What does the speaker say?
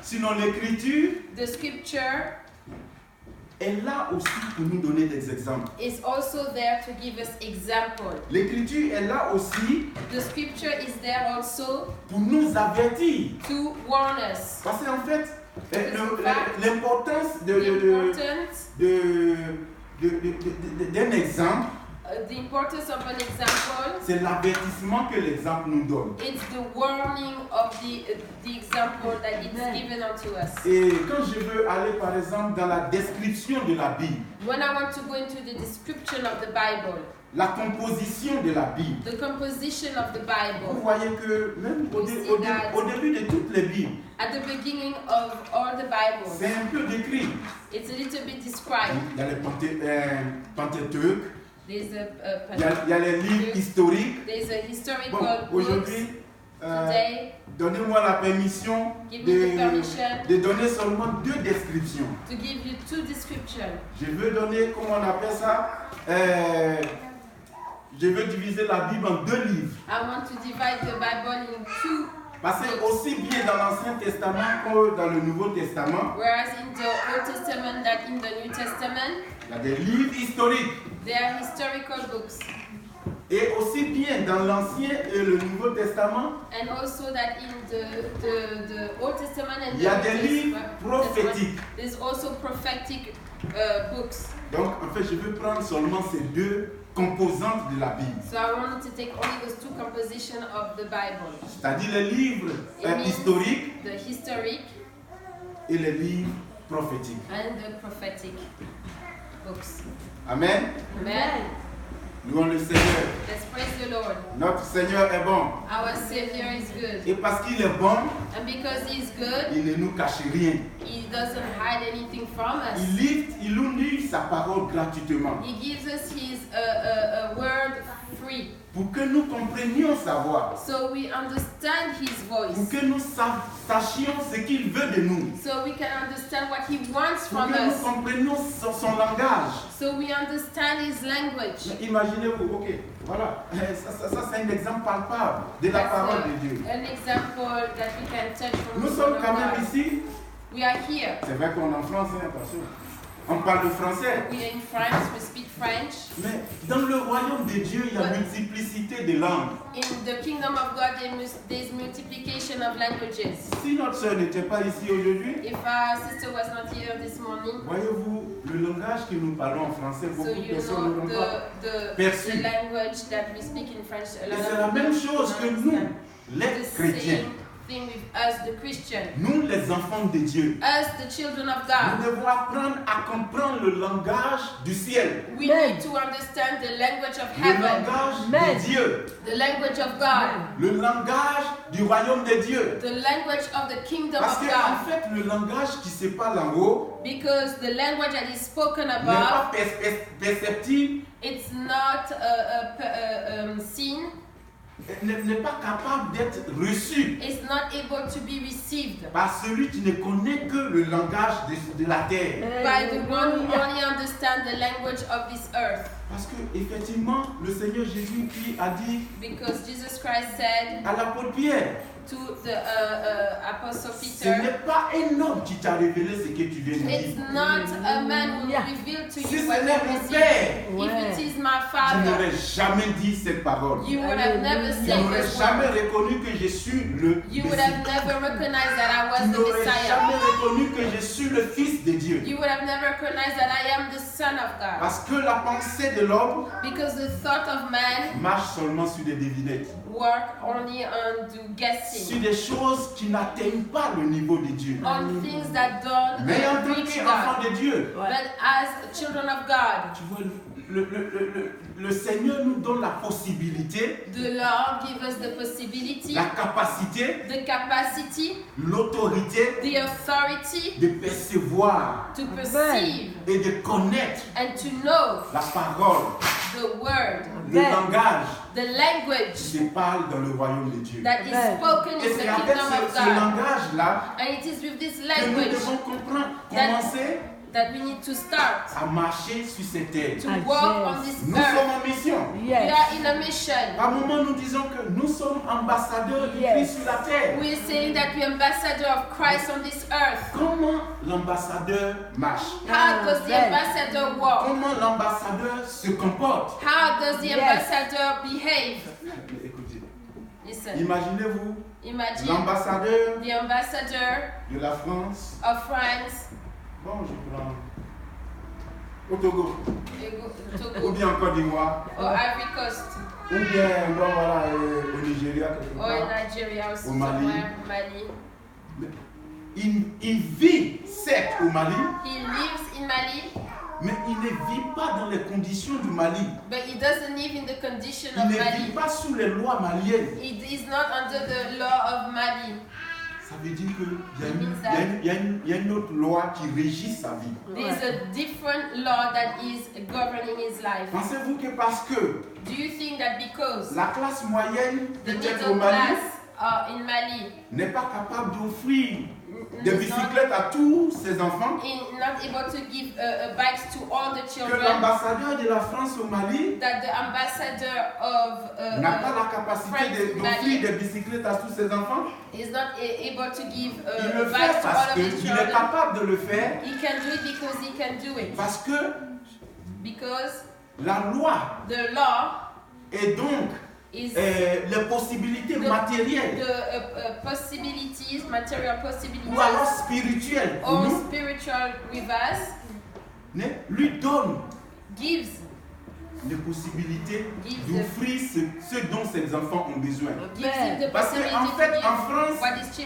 Sinon l'écriture, the scripture est là aussi pour nous donner des exemples. is also there to give us example. L'écriture est là aussi The scripture is there also pour nous avertir. to warn us. Parce qu'en fait, l'importance d'un exemple, The importance of an example, c'est l'avertissement que l'exemple nous donne. it's the warning of the example that it's given unto us. Et quand je veux aller par exemple dans la description de la Bible, When I want to go into the description of the Bible, la composition de la Bible, the composition of the vous Bible, voyez que même au début de toutes les Bibles, at the beginning of all the Bibles, c'est un peu décrit. it's a little bit described. Il y a les Pentateuque, There's il y a les livres historiques. there's a historical Bon, books. aujourd'hui, Today, donnez-moi la permission give me the permission de donner seulement 2 descriptions. to give you 2 descriptions. Je veux donner, comment on appelle ça, je veux diviser la Bible en 2 livres. I want to divide the Bible in 2, Parce que aussi bien dans l'Ancien Testament que dans le Nouveau Testament, whereas in the Old Testament that in the New Testament, il y a des livres historiques. they are historical books. Et aussi bien dans l'Ancien et le Nouveau Testament, And also that in the Old Testament and il y a the des New livres Testament, prophétiques. there's also prophetic books. Donc en fait, je veux prendre seulement ces 2 composantes de la Bible. So I wanted to take only those 2 compositions of the Bible. C'est-à-dire les livres It means historiques the historic et les livres prophétiques. and the prophetic books. Amen. Amen. Louons le Seigneur. Let's praise the Lord. Notre Seigneur est bon. Our Savior is good. Et parce qu'il est bon, And because He's good, il ne nous cache rien. He doesn't hide anything from us. Il nous livre sa parole gratuitement. He gives us His word free. Pour que nous comprenions sa voix. So we understand His Pour voice. que nous sachions ce qu'il veut de nous. So we can understand what He wants Pour from que nous us. comprenions son langage. So we understand His language. Mais imaginez-vous, ok, voilà, ça c'est un exemple palpable de la parole de Dieu. An example that we can touch from Nous the sommes Word of quand même God. ici. We are here. C'est vrai qu'on est en France, hein, attention. On parle de français. We are in France. We speak French. Mais dans le royaume de Dieu, il y a multiplicité de langues. In the kingdom of God, there's multiplication of languages. Si notre sœur n'était pas ici aujourd'hui, If our sister was not here this morning, voyez-vous, le langage que nous parlons en français, so beaucoup de you personnes know n'auront pas the perçu. language that we speak in French. A Et lot c'est of la même people chose que don't nous, understand. les The chrétiens. same thing with us, the Christians. Nous, les enfants de Dieu. Us, the children of Nous God. devons apprendre à comprendre le langage du ciel. We need to understand the language of Le heaven, langage de Dieu. the language of God, Le langage du royaume de Dieu. the language of the kingdom Parce of que en God. fait, le langage qui se parle en haut Because the language that is spoken n'est pas above, perceptible, it's not seen, n'est pas capable d'être reçu it's not able to be received par celui qui ne connaît que le langage de la terre. by the one who only understands the language of this earth. Parce que effectivement, le Seigneur Jésus qui a dit Because Jesus Christ said à l'apôtre Pierre, to the Apostle ce Peter, n'est pas un homme qui t'a révélé ce que tu viens de it's dire. not a man who revealed to Si you ce what n'est you mon received. Père, If it is my tu Father, n'aurais jamais dit cette parole. you would have never Tu said n'aurais this jamais word. reconnu que je suis le You would Messie. have never recognized that I Tu was the n'aurais Messiah. jamais reconnu que je suis le Fils de Dieu. You would have never recognized that I am the Son of God. Parce que la pensée de l'homme Because the thought of man marche seulement sur des devinettes, work only on do sur guessing, des choses qui n'atteignent pas le niveau de Dieu. on things that don't Mais en tant reach qu'enfant God. de Dieu, But as children of God, tu vois, le Seigneur nous donne la possibilité, the Lord gives us the possibility, la capacité, the capacity, l'autorité the authority de percevoir to perceive et de connaître and to know la parole, the word, le langage the language qui se parle dans le royaume de Dieu. that is spoken Et in the c'est avec kingdom of ce God. langage-là And it is with this que nous language devons commencer that we need to start à marcher sur cette terre. to Ah, walk yes. on this Nous earth. sommes en mission. We Yes. are in a mission. Par moment, nous disons que nous sommes ambassadeurs du Yes. Christ sur la terre. We're saying that we're ambassador of Christ on this earth. Comment l'ambassadeur marche? How does the Yes. ambassador walk? Comment l'ambassadeur se comporte? How does the Yes. ambassador behave? Écoutez, Listen, imaginez-vous imagine l'ambassadeur the ambassador de la France. of France, Bon, je prends au Togo, ou Togo, bien en Côte d'Ivoire, or Ivory Coast, ou bien bon, voilà, au Nigeria, quelque or in part. Nigeria, or Au Mali. somewhere, Mali. Il vit, certes, au Mali, He lives in Mali, mais il ne vit pas dans les conditions du Mali. but he doesn't live in the condition Il of ne vit Mali. pas sous les lois maliennes. He is not under the law of Mali. Ça veut dire qu'il It means that- y a une autre loi qui régit sa vie. There is a different law that is governing his life. Pensez-vous que parce que Do you think that because la classe moyenne the peut-être au middle Mali class in Mali n'est pas capable d'offrir des is not, bicyclettes à tous ses enfants, not able to give bikes to all the que children, l'ambassadeur de la France au Mali that the ambassador of n'a pas la capacité France d'offrir Mali des bicyclettes à tous ses enfants? is not able to give Il le fait bikes to parce all of his qu'il est children. capable de le faire, He can do it because he can do it. parce que Because la loi the law et donc is les possibilités The- matérielles the possibilities, material possibilities, ou alors spirituelles pour or nous, spiritual with us, lui donne gives les possibilités Gives d'offrir ce dont ses enfants ont besoin. gives him the Parce possibility qu'en fait, to en give France, what his